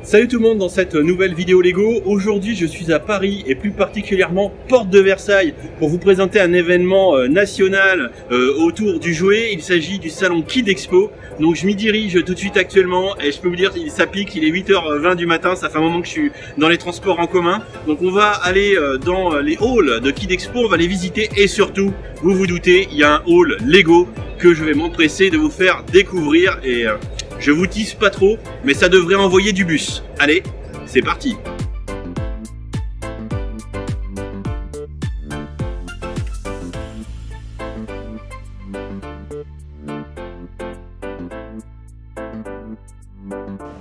Salut tout le monde dans cette nouvelle vidéo Lego. Aujourd'hui je suis à Paris et plus particulièrement Porte de Versailles pour vous présenter un événement national autour du jouet. Il s'agit du salon Kid Expo. Donc je m'y dirige tout de suite actuellement et je peux vous dire ça pique, il est 8h20 du matin, ça fait un moment que je suis dans les transports en commun. Donc on va aller dans les halls de Kid Expo, on va les visiter et surtout, vous vous doutez, il y a un hall Lego que je vais m'empresser de vous faire découvrir et je vous tease pas trop, mais ça devrait envoyer du bus. Allez, c'est parti.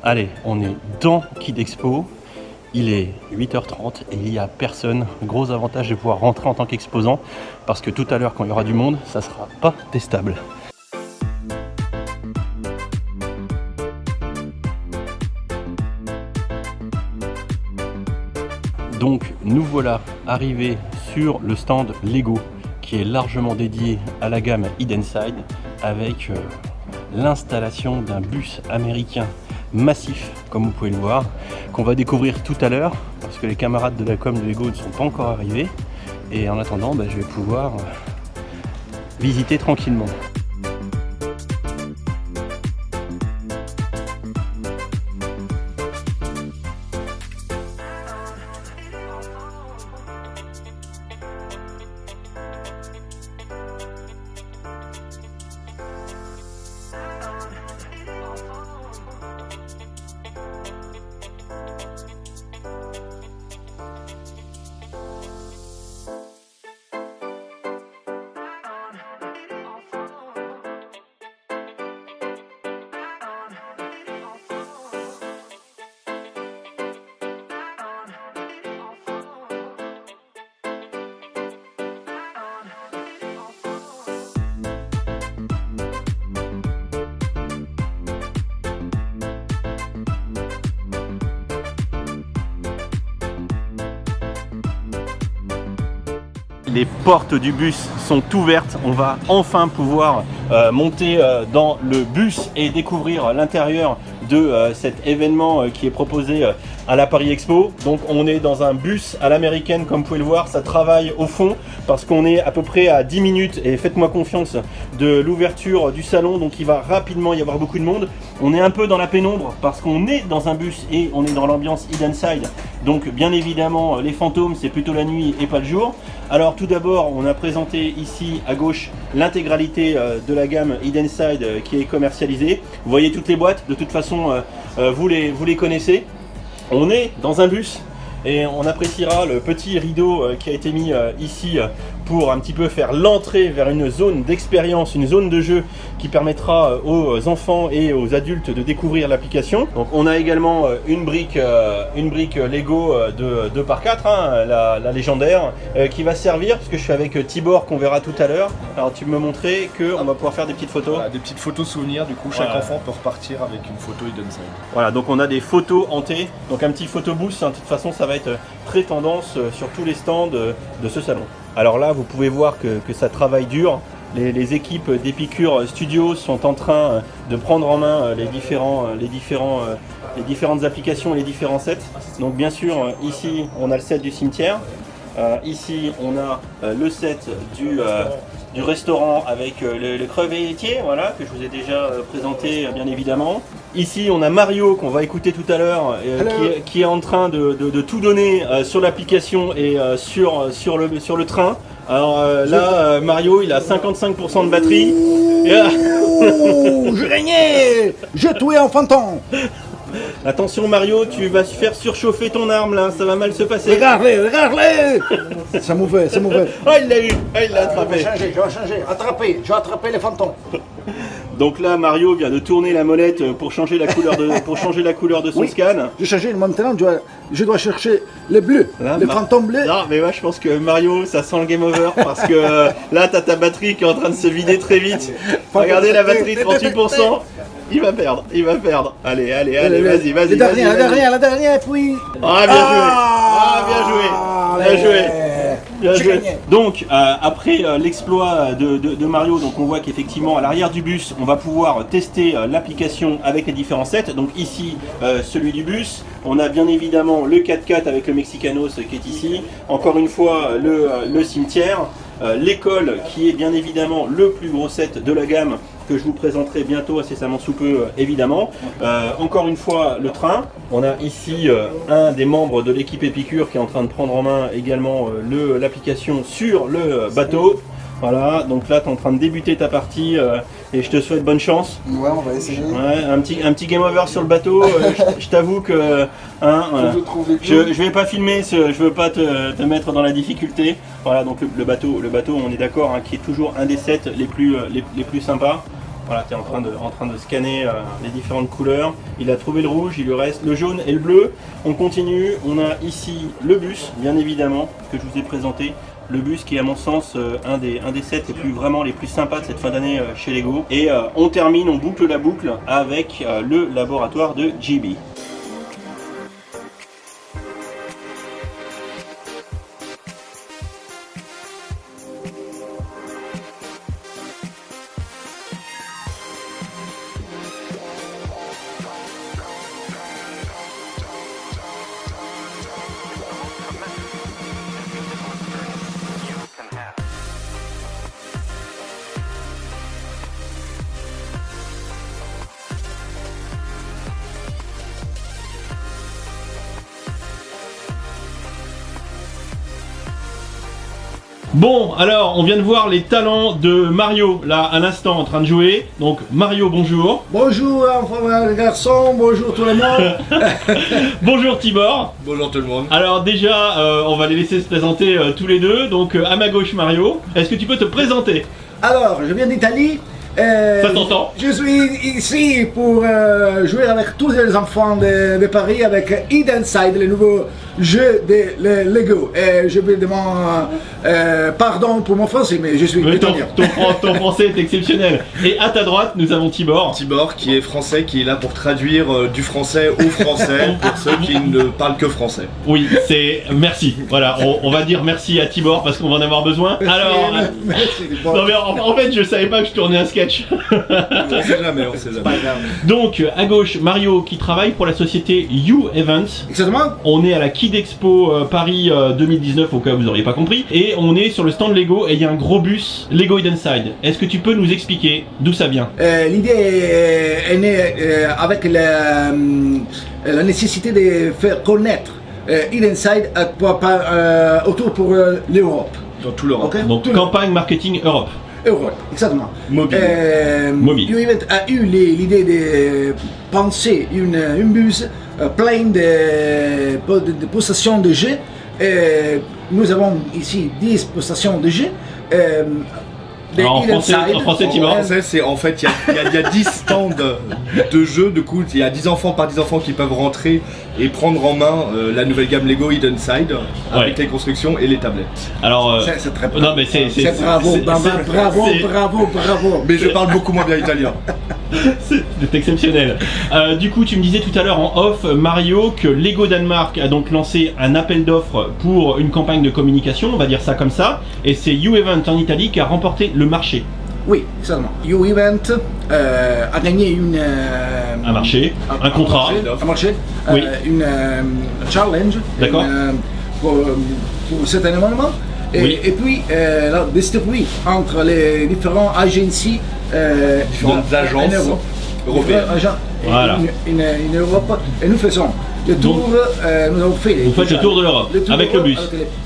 Allez, on est dans Kid Expo. Il est 8h30 et il n'y a personne. Gros avantage de pouvoir rentrer en tant qu'exposant parce que tout à l'heure, quand il y aura du monde, ça sera pas testable. Donc nous voilà arrivés sur le stand Lego qui est largement dédié à la gamme Hidden Side avec l'installation d'un bus américain massif comme vous pouvez le voir qu'on va découvrir tout à l'heure parce que les camarades de la com de Lego ne sont pas encore arrivés et en attendant je vais pouvoir visiter tranquillement. Les portes du bus sont ouvertes, on va enfin pouvoir monter dans le bus et découvrir l'intérieur de cet événement qui est proposé à la Paris Expo. Donc on est dans un bus à l'américaine comme vous pouvez le voir, ça travaille au fond parce qu'on est à peu près à 10 minutes et faites-moi confiance de l'ouverture du salon, donc il va rapidement y avoir beaucoup de monde. On est un peu dans la pénombre parce qu'on est dans un bus et on est dans l'ambiance Hidden Side, donc bien évidemment les fantômes c'est plutôt la nuit et pas le jour. Alors tout d'abord on a présenté ici à gauche l'intégralité de la gamme Hidden Side qui est commercialisée. Vous voyez toutes les boîtes, de toute façon vous les connaissez. On est dans un bus et on appréciera le petit rideau qui a été mis ici pour un petit peu faire l'entrée vers une zone d'expérience, une zone de jeu qui permettra aux enfants et aux adultes de découvrir l'application. Donc on a également une brique Lego de 2x4, hein, la légendaire, qui va servir, parce que je suis avec Tibor qu'on verra tout à l'heure. Alors tu me montrais qu'on va pouvoir faire des petites photos. Voilà, des petites photos souvenirs, du coup chaque enfant peut repartir avec une photo Hidden Side. Voilà, donc on a des photos hantées, donc un petit photo booth, hein, de toute façon ça va être très tendance sur tous les stands de ce salon. Alors là, vous pouvez voir que ça travaille dur. Les équipes d'Epicure Studios sont en train de prendre en main les différentes applications et les différents sets. Donc bien sûr, ici, on a le set du cimetière. Ici, on a le set du restaurant avec le crevettier, voilà, que je vous ai déjà présenté bien évidemment. Ici, on a Mario qu'on va écouter tout à l'heure, qui est en train de tout donner sur l'application et sur le train. Alors là, Mario, il a 55% de batterie. Je régnais, je tuais un fantôme. Attention Mario, tu vas faire surchauffer ton arme là, ça va mal se passer. Regarde-les, regarde-les. C'est mauvais, c'est mauvais. Oh, il l'a eu, il l'a attrapé. Je vais changer, j'ai attrapé les fantômes. Donc là, Mario vient de tourner la molette pour changer la couleur de son scan. J'ai changé, maintenant je dois chercher les bleus, là, les fantômes bleus. Non, mais moi je pense que Mario, ça sent le game over parce que là, t'as ta batterie qui est en train de se vider très vite. Regardez la batterie, 38%. Il va perdre. Allez, vas-y. La dernière, puis. Ah, bien joué. Bien j'ai joué. gagné. Donc après l'exploit de Mario, donc on voit qu'effectivement à l'arrière du bus, on va pouvoir tester l'application avec les différents sets. Donc ici celui du bus, on a bien évidemment le 4x4 avec le Mexicanos qui est ici. Encore une fois le cimetière, l'école qui est bien évidemment le plus gros set de la gamme, que je vous présenterai bientôt incessamment sous peu évidemment. Encore une fois le train, on a ici un des membres de l'équipe Épicure qui est en train de prendre en main également l'application sur le bateau. Voilà, donc là tu es en train de débuter ta partie et je te souhaite bonne chance. Ouais, on va essayer. Ouais, un petit game over sur le bateau, je t'avoue que je vais pas filmer, je veux pas te mettre dans la difficulté. Voilà, donc le bateau on est d'accord, hein, qui est toujours un des sets les plus sympas. Voilà, tu es en train de scanner les différentes couleurs. Il a trouvé le rouge, il lui reste le jaune et le bleu. On continue, on a ici le bus, bien évidemment, que je vous ai présenté. Le bus qui est à mon sens un des sets les plus sympas de cette fin d'année chez Lego. Et on boucle la boucle avec le laboratoire de GB. Bon, alors on vient de voir les talents de Mario, là à l'instant en train de jouer. Donc Mario, bonjour. Bonjour enfants et garçons, bonjour tout le monde. Bonjour Tibor. Bonjour tout le monde. Alors déjà, on va les laisser se présenter tous les deux. Donc à ma gauche Mario, est-ce que tu peux te présenter? Alors, je viens d'Italie. Ça t'entend? Je suis ici pour jouer avec tous les enfants de Paris avec Hidden Side, le nouveau jeu de Lego. Et je vous demande pardon pour mon français, mais je suis italien. Ton français est exceptionnel. Et à ta droite, nous avons Tibor. Tibor qui est français, qui est là pour traduire du français au français pour ceux qui ne parlent que français. Oui, merci. Voilà, on va dire merci à Tibor parce qu'on va en avoir besoin. Alors, Merci, non mais en fait, je savais pas que je tournais un sketch. On sait jamais, on sait jamais. Donc, à gauche, Mario qui travaille pour la société You Events. Exactement. On est à la Kid Expo Paris 2019, au cas où vous n'auriez pas compris. Et on est sur le stand Lego et il y a un gros bus Lego Hidden Side. Est-ce que tu peux nous expliquer d'où ça vient? L'idée est née avec la nécessité de faire connaître Hidden Side autour pour l'Europe. Dans tout l'Europe. Ok. Donc, campagne marketing Europe. Europe, exactement. Mobile. Mobile. YouEvent a eu l'idée de penser une bus pleine de possessions de jeux. Nous avons ici 10 possessions de jeux. Alors, en français, Tibor. En français, c'est en fait, il y a 10 stands de jeux, de coup, il y a 10 enfants par 10 enfants qui peuvent rentrer et prendre en main la nouvelle gamme Lego Hidden Side avec les constructions et les tablettes. Alors, C'est très bien. non mais c'est bravo. Mais je parle beaucoup moins bien italien. c'est exceptionnel. Du coup, tu me disais tout à l'heure en off, Mario, que Lego Danemark a donc lancé un appel d'offres pour une campagne de communication, on va dire ça comme ça, et c'est YouEvent en Italie qui a remporté le marché. Oui, exactement. YouEvent a gagné Un marché, un contrat. Un marché, Oui. une challenge. D'accord. Pour cet événement. Oui. Et puis, là, distribué entre les différentes agences. Différentes agences en Europe. européennes. Voilà. Une Europe. Et nous faisons le tour. Nous avons fait. Vous faites le tour de l'Europe avec le bus.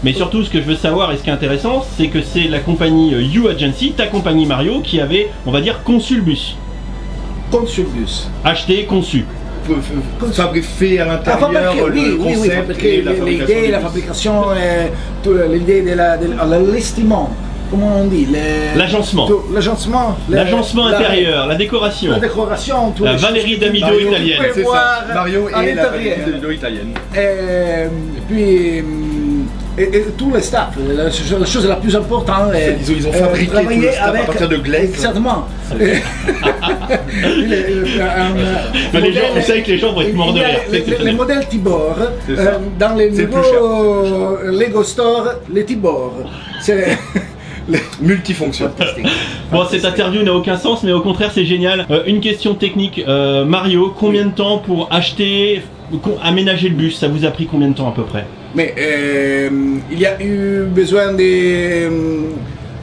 Mais surtout, ce que je veux savoir et ce qui est intéressant, c'est que c'est la compagnie You Agency, ta compagnie Mario, qui avait, on va dire, conçu le bus. Conçu le bus. Acheté, conçu. Fait à l'intérieur le concept et la l'idée, la fabrication, l'idée de l'estimant. Comment on dit? L'agencement. L'agencement intérieur, la décoration. La décoration. La Valérie Damido italienne. C'est ça. Mario à et la l'intérieur. vidéo italienne. Et puis, et tout le staff. La chose la plus importante est Ils ont fabriqué tout travailler le staff à avec- partir de glaise. Exactement. Mais les gens, on sait que les gens vont être morts de rire. C'est Les exceptionnel. modèles Tibor, C'est ça. dans les C'est le plus nouveaux Lego Store, les Tibor, c'est Multifonction. fantastique. Bon, cette interview n'a aucun sens, mais au contraire, c'est génial. Une question technique, Mario, combien de temps pour acheter, aménager le bus? Ça vous a pris combien de temps à peu près? Mais il y a eu besoin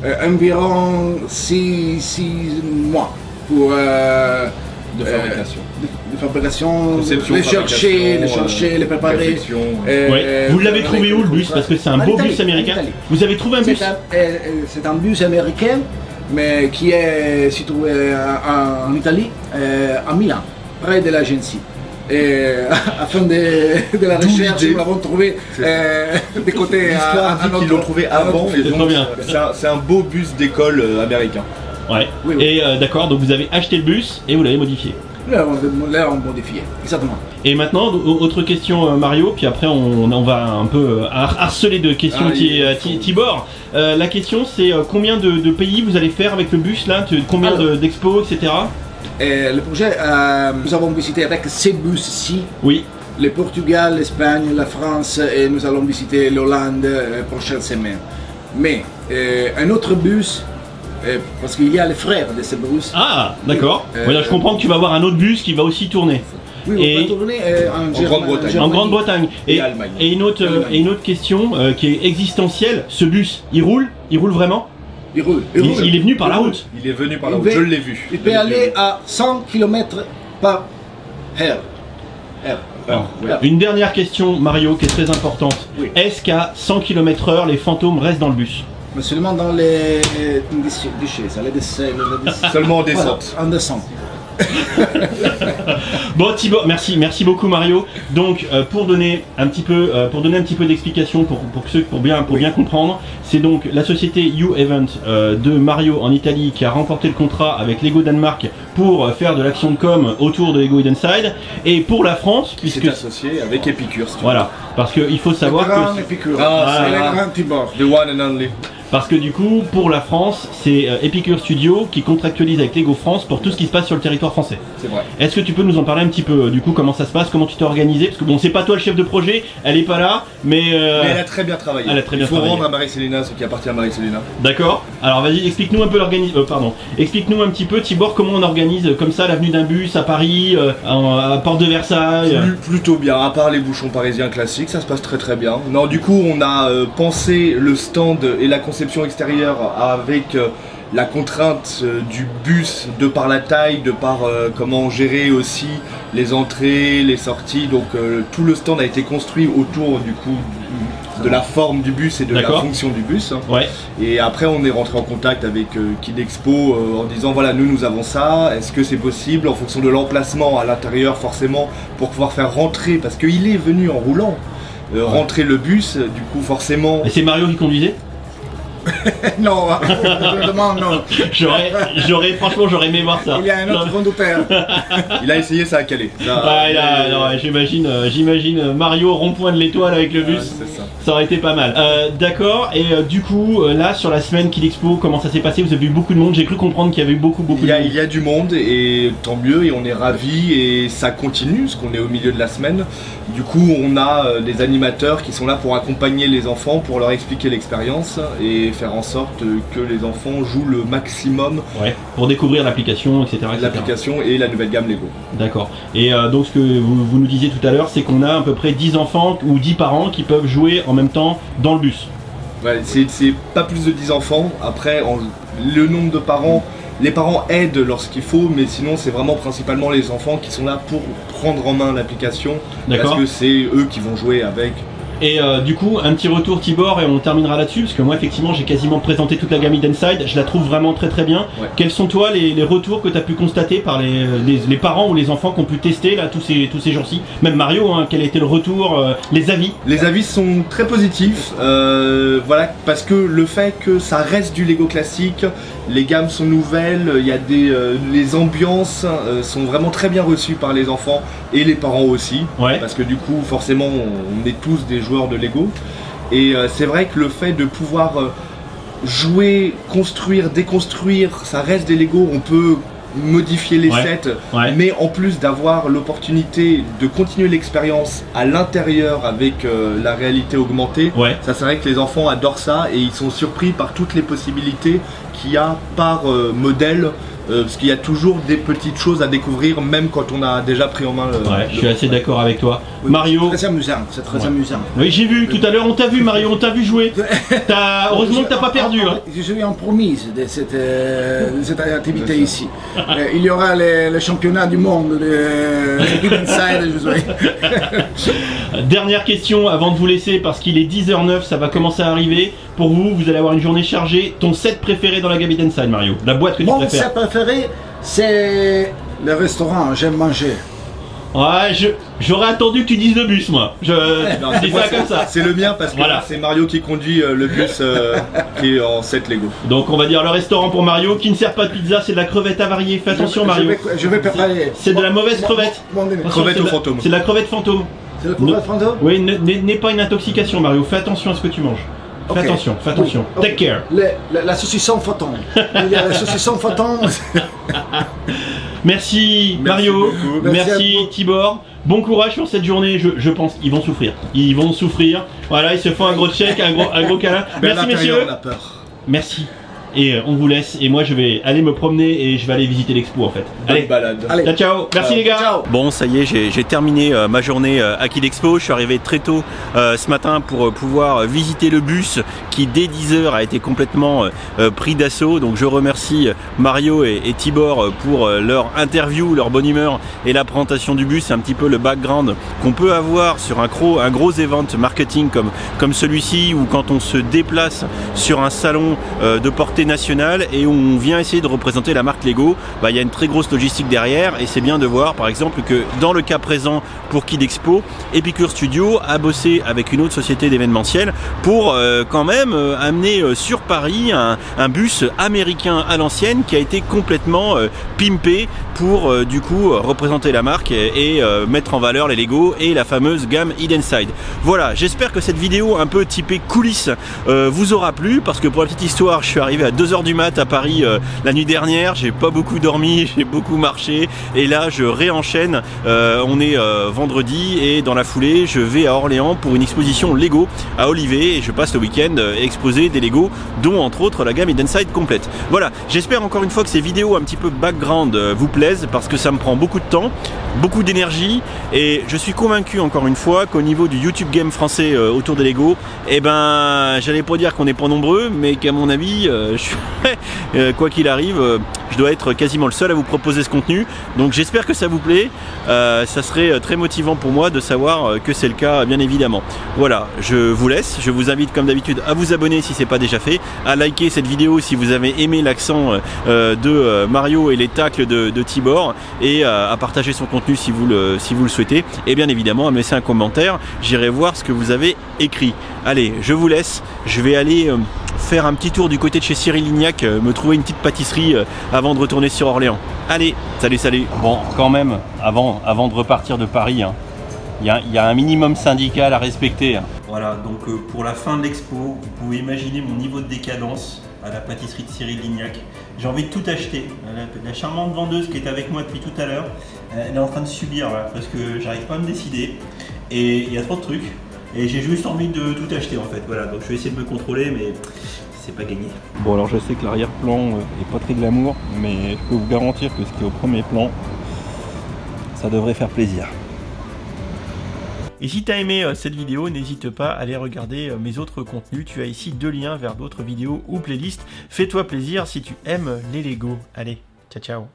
d'environ 6 mois pour De fabrication. de fabrication, Conception, les chercher, fabrication, les préparer. réflexion. Ouais. Vous l'avez trouvé où le bus? Parce que c'est un En beau Italie, bus américain. en Italie. Vous avez trouvé un bus? C'est un bus américain, mais qui est situé en Italie, à Milan, près de l'agence. Et afin de la D'où recherche, l'idée. nous l'avons trouvé des côtés L'histoire dit qu'ils l'ont trouvé avant, et C'est donc trop bien. c'est un beau bus d'école américain. Ouais. Oui, oui. Et d'accord, donc vous avez acheté le bus et vous l'avez modifié. Là, on modifié, exactement. Et maintenant, autre question Mario, puis après on va un peu harceler de questions Tibor. La question c'est combien de pays vous allez faire avec le bus là, combien Alors. d'expos, etc. Et le projet, nous avons visité avec ces bus-ci Oui, le Portugal, l'Espagne, la France et nous allons visiter l'Hollande prochaine semaine. Mais un autre bus, parce qu'il y a les frères de ces bus. ah d'accord. Voilà, je comprends que tu vas avoir un autre bus qui va aussi tourner. Oui, on Et- peut tourner en Grande-Bretagne. En Germanie. Grande-Bretagne. Et Allemagne. Et une autre, Allemagne. et une autre question qui est existentielle, ce bus, il roule vraiment? Il roule. Il est venu par la route. Il est venu par là, Il va- je l'ai vu. Il peut aller à 100 km par heure. Une dernière question, Mario, qui est très importante. Oui. Est-ce qu'à 100 km/h, les fantômes restent dans le bus? Mais seulement dans les déchets, ça, les déchets. Seulement en descente. Voilà, en descente. Bon Thibaut, merci beaucoup Mario. Donc pour donner un petit peu d'explication pour bien comprendre, c'est donc la société U-Event de Mario en Italie qui a remporté le contrat avec Lego Danemark pour faire de l'action de com autour de Lego Hidden Side, et pour la France Qui puisque s'est associé avec Epicure. si tu veux. voilà, parce qu'il faut savoir le grand que Épicure. Ah, c'est c'est le là. grand Tibor. The one and only. Parce que du coup, pour la France, c'est Epicure Studio qui contractualise avec Lego France pour tout ce qui se passe sur le territoire français. C'est vrai. Est-ce que tu peux nous en parler un petit peu, du coup, comment ça se passe, comment tu t'es organisé? Parce que bon, c'est pas toi le chef de projet, elle est pas là, mais... Mais elle a très bien travaillé. elle a très bien Il faut travaillé. rendre à Marie-Célina ce qui appartient à Marie-Célina. D'accord. Alors vas-y, explique-nous un peu explique-nous un petit peu, Tibor, comment on organise comme ça l'avenue d'un bus à Paris, à Porte de Versailles. Plutôt bien, à part les bouchons parisiens classiques, ça se passe très très bien. Non, du coup, on a pensé le stand et la conception extérieure avec la contrainte du bus, de par la taille, de par comment gérer aussi les entrées, les sorties. Donc tout le stand a été construit autour du coup de la forme du bus et de la D'accord. fonction du bus. Ouais. Et après, on est rentré en contact avec Kid Expo en disant voilà, nous avons ça, est-ce que c'est possible en fonction de l'emplacement à l'intérieur, forcément, pour pouvoir faire rentrer, parce qu'il est venu en roulant, rentrer le bus, du coup, forcément. Et c'est Mario qui conduisait? Non, vraiment non. Franchement, j'aurais aimé voir ça. Il y a un autre conducteur. Il a essayé, ça a calé. Ça, Ah, non, j'imagine Mario rond-point de l'étoile avec le bus. c'est ça. Ça aurait été pas mal. D'accord, et du coup, là, sur la semaine Kid Expo, comment ça s'est passé? Vous avez eu beaucoup de monde, j'ai cru comprendre qu'il y avait eu beaucoup Il de monde. il y a du monde et tant mieux, et on est ravis et ça continue parce qu'on est au milieu de la semaine. Du coup, on a des animateurs qui sont là pour accompagner les enfants, pour leur expliquer l'expérience et faire en sorte que les enfants jouent le maximum Ouais, pour découvrir l'application, etc. l'application et la nouvelle gamme Lego. D'accord. Et donc, ce que vous nous disiez tout à l'heure, c'est qu'on a à peu près 10 enfants ou 10 parents qui peuvent jouer en même temps dans le bus. Ouais, c'est pas plus de 10 enfants. Après, le nombre de parents, les parents aident lorsqu'il faut, mais sinon c'est vraiment principalement les enfants qui sont là pour prendre en main l'application, parce D'accord. que c'est eux qui vont jouer avec. Et du coup, un petit retour Tibor et on terminera là-dessus, parce que moi effectivement j'ai quasiment présenté toute la gamme Hidden Side, je la trouve vraiment très très bien. Ouais. Quels sont toi les retours que tu as pu constater par les parents ou les enfants qui ont pu tester là tous ces jours-ci? Même Mario, hein, quel a été le retour, les avis? Les avis sont très positifs, voilà, parce que le fait que ça reste du Lego classique, les gammes sont nouvelles, il y a les ambiances sont vraiment très bien reçues par les enfants et les parents aussi, Ouais. parce que du coup forcément on est tous des joueurs de Lego. Et c'est vrai que le fait de pouvoir jouer, construire, déconstruire, ça reste des Lego, on peut modifier les sets, mais en plus d'avoir l'opportunité de continuer l'expérience à l'intérieur avec la réalité augmentée, ça c'est vrai que les enfants adorent ça et ils sont surpris par toutes les possibilités qu'il y a par modèle. Parce qu'il y a toujours des petites choses à découvrir, même quand on a déjà pris en main le... je suis assez d'accord avec toi. Oui, Mario... C'est très amusant, c'est très amusant. Oui, j'ai vu, tout à l'heure on t'a vu Mario, on t'a vu jouer. Heureusement que t'as pas perdu. Je suis en promise de cette activité ici. Il y aura le championnat du monde de Hidden Side. Dernière question avant de vous laisser, parce qu'il est 10h09, ça va commencer à arriver. Pour vous, vous allez avoir une journée chargée. Ton set préféré dans la gamme Hidden Side, Mario? La boîte que tu préfères? Mon set préféré, c'est le restaurant, j'aime manger. Ouais, j'aurais attendu que tu dises le bus, moi. C'est ça comme ça. C'est le mien parce que c'est Mario qui conduit le bus qui est en 7 Lego. Donc on va dire le restaurant pour Mario, qui ne sert pas de pizza, c'est de la crevette avariée. Fais attention Mario. Je vais préparer. C'est de la mauvaise crevette. Crevette au fantôme. C'est de la crevette fantôme. C'est la crevette fantôme? Oui, n'est pas une intoxication Mario, fais attention à ce que tu manges. Fais attention, fais attention. Oui. Take care. La saucisson photon. Il y a la saucisson photon. Merci Mario, merci Tibor. Bon courage sur cette journée, je pense qu'ils vont souffrir. Ils vont souffrir. Voilà, ils se font un gros check, un gros câlin. Merci messieurs. On a peur. Merci. Et on vous laisse, et moi je vais aller me promener et je vais aller visiter l'expo en fait. Allez, balade. Ciao, ciao. Merci les gars. Ciao. Bon, ça y est, j'ai terminé ma journée à Kid Expo. Je suis arrivé très tôt ce matin pour pouvoir visiter le bus qui dès 10h a été complètement pris d'assaut. Donc je remercie Mario et Tibor pour leur interview, leur bonne humeur et la présentation du bus. C'est un petit peu le background qu'on peut avoir sur un gros event marketing comme celui-ci, ou quand on se déplace sur un salon de portée nationale et où on vient essayer de représenter la marque Lego. Il y a une très grosse logistique derrière, et c'est bien de voir par exemple que dans le cas présent pour Kid Expo, Epicure Studio a bossé avec une autre société d'événementiel pour quand même amener sur Paris un bus américain à l'ancienne qui a été complètement pimpé pour du coup représenter la marque et mettre en valeur les Lego et la fameuse gamme Hidden Side. Voilà, j'espère que cette vidéo un peu typée coulisses vous aura plu, parce que pour la petite histoire, je suis arrivé à 2h du mat à Paris la nuit dernière, j'ai pas beaucoup dormi, j'ai beaucoup marché, et là je réenchaîne. On est vendredi, et dans la foulée je vais à Orléans pour une exposition Lego à Olivet, et je passe le week-end exposer des Lego, dont entre autres la gamme Hidden Side complète. Voilà, j'espère encore une fois que ces vidéos un petit peu background vous plaisent, parce que ça me prend beaucoup de temps, beaucoup d'énergie, et je suis convaincu encore une fois qu'au niveau du YouTube game français autour des Lego, j'allais pas dire qu'on n'est pas nombreux, mais qu'à mon avis quoi qu'il arrive, je dois être quasiment le seul à vous proposer ce contenu. Donc j'espère que ça vous plaît. Ça serait très motivant pour moi de savoir que c'est le cas, bien évidemment. Voilà, je vous laisse. Je vous invite comme d'habitude à vous abonner si c'est pas déjà fait, à liker cette vidéo si vous avez aimé l'accent de Mario et les tacles de Tibor, et à partager son contenu si vous le souhaitez, et bien évidemment à me laisser un commentaire. J'irai voir ce que vous avez écrit. Allez, je vous laisse. Je vais aller faire un petit tour du côté de chez Cyril Lignac, me trouver une petite pâtisserie avant de retourner sur Orléans. Allez, salut. Bon, quand même, avant de repartir de Paris, il y a un minimum syndical à respecter. Voilà, donc pour la fin de l'expo, vous pouvez imaginer mon niveau de décadence à la pâtisserie de Cyril Lignac. J'ai envie de tout acheter. La charmante vendeuse qui est avec moi depuis tout à l'heure, elle est en train de subir là, parce que j'arrive pas à me décider. Et il y a trop de trucs. Et j'ai juste envie de tout acheter en fait. Voilà, donc je vais essayer de me contrôler, mais c'est pas gagné. Bon, alors je sais que l'arrière-plan est pas très glamour, mais je peux vous garantir que ce qui est au premier plan, ça devrait faire plaisir. Et si tu as aimé cette vidéo, n'hésite pas à aller regarder mes autres contenus. Tu as ici 2 liens vers d'autres vidéos ou playlists. Fais-toi plaisir si tu aimes les Lego. Allez, ciao.